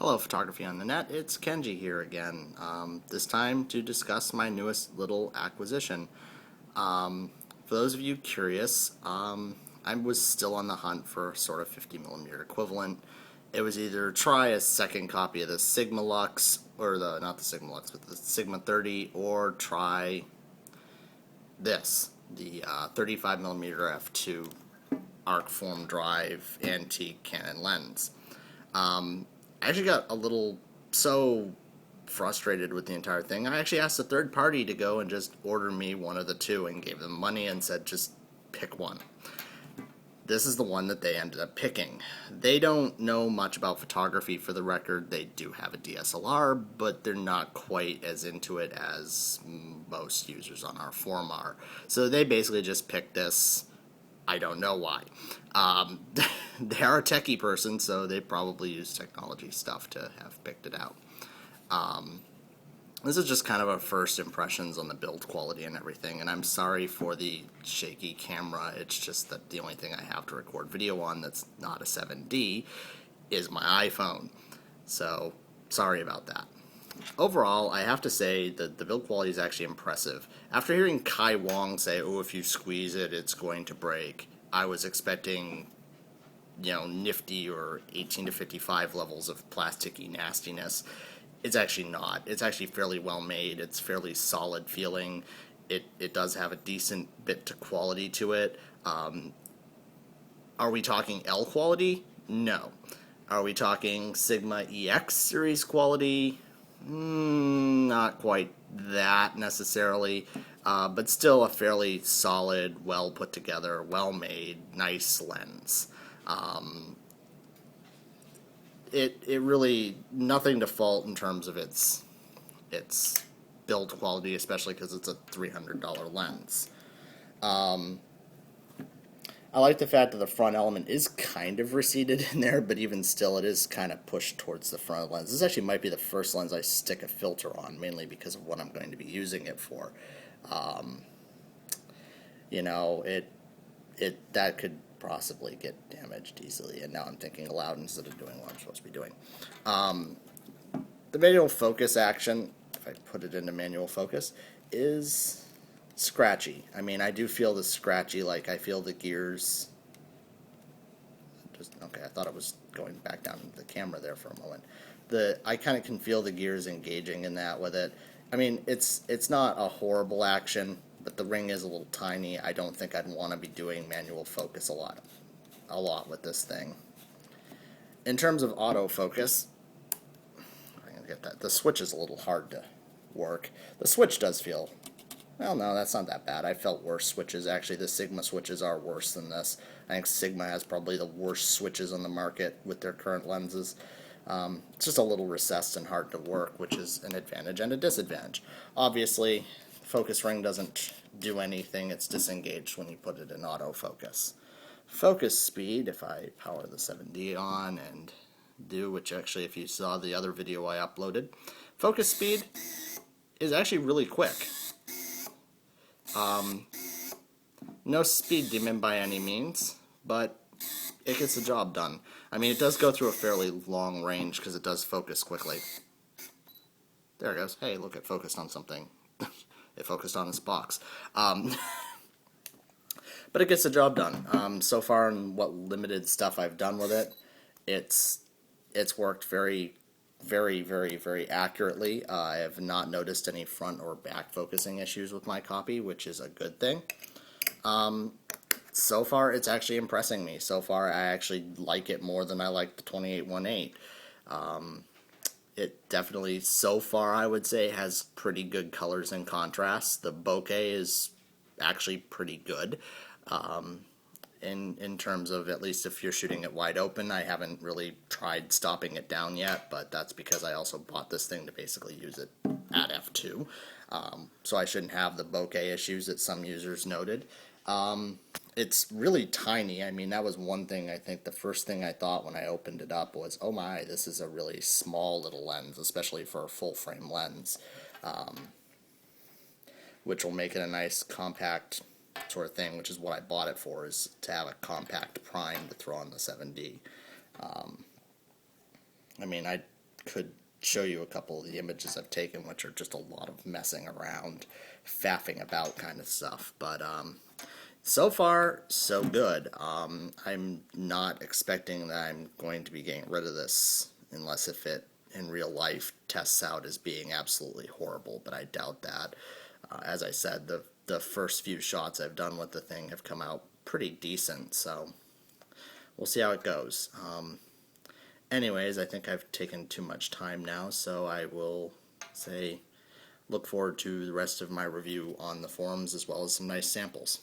Hello, Photography on the Net. It's Kenji here again. This time to discuss my newest little acquisition. For those of you curious, I was still on the hunt for a sort of 50mm equivalent. It was either try a second copy of the Sigma Lux, or not the Sigma Lux, but the Sigma 30, or try this, the 35mm f2 arc form drive antique Canon lens. I actually got a little so frustrated with the entire thing. I actually asked a third party to go and just order me one of the two and gave them money and said just pick one. This is the one that they ended up picking. They don't know much about photography, for the record. They do have a DSLR, but they're not quite as into it as most users on our forum are. So they basically just picked this. I don't know why. They are a techie person, so they probably use technology stuff to have picked it out. This is just kind of our first impressions on the build quality and everything, and I'm sorry for the shaky camera. It's just that the only thing I have to record video on that's not a 7D is my iPhone. So, sorry about that. Overall, I have to say that the build quality is actually impressive. After hearing Kai Wong say, oh, if you squeeze it, it's going to break, I was expecting, nifty or 18 to 55 levels of plasticky nastiness. It's actually not. It's actually fairly well made. It's fairly solid feeling. It does have a decent bit to quality to it. Are we talking L quality? No. Are we talking Sigma EX series quality? Not quite that necessarily, but still a fairly solid, well put together, well made, nice lens. It really, nothing to fault in terms of its build quality, especially because it's a $300 lens. I like the fact that the front element is kind of receded in there, but even still it is kind of pushed towards the front of the lens. This actually might be the first lens I stick a filter on, mainly because of what I'm going to be using it for. That could possibly get damaged easily, and now I'm thinking aloud instead of doing what I'm supposed to be doing. The manual focus action, if I put it into manual focus, is scratchy. I mean, I do feel the scratchy, like I feel the gears. Okay, I thought it was going back down the camera there for a moment. I kind of can feel the gears engaging in that with it. I mean, it's not a horrible action, but the ring is a little tiny. I don't think I'd want to be doing manual focus a lot with this thing. In terms of autofocus, I'm gonna get that. The switch is a little hard to work. The switch does feel, well, no, that's not that bad. I felt worse switches. Actually, the Sigma switches are worse than this. I think Sigma has probably the worst switches on the market with their current lenses. It's just a little recessed and hard to work, which is an advantage and a disadvantage. Obviously, focus ring doesn't do anything. It's disengaged when you put it in autofocus. Focus speed, if I power the 7D on and do, which actually if you saw the other video I uploaded, focus speed is actually really quick. No speed demon by any means, but it gets the job done. I mean, it does go through a fairly long range because it does focus quickly. There it goes. Hey, look, it focused on something. It focused on this box. But it gets the job done. So far in what limited stuff I've done with it, it's worked very, very, very, very accurately. I have not noticed any front or back focusing issues with my copy, which is a good thing. So far, it's actually impressing me. So far, I actually like it more than I like the 2818. It definitely, so far, I would say, has pretty good colors and contrasts. The bokeh is actually pretty good. In terms of, at least if you're shooting it wide open. I haven't really tried stopping it down yet, but that's because I also bought this thing to basically use it at f2. So I shouldn't have the bokeh issues that some users noted. It's really tiny. I mean, that was one thing. I think the first thing I thought when I opened it up was, oh my, this is a really small little lens, especially for a full frame lens, which will make it a nice compact sort of thing, which is what I bought it for, is to have a compact prime to throw on the 7D. I mean, I could show you a couple of the images I've taken, which are just a lot of messing around, faffing about kind of stuff. But so far, so good. I'm not expecting that I'm going to be getting rid of this unless if it in real life tests out as being absolutely horrible, but I doubt that. As I said, the first few shots I've done with the thing have come out pretty decent, so we'll see how it goes. Anyways, I think I've taken too much time now, so I will say look forward to the rest of my review on the forums as well as some nice samples.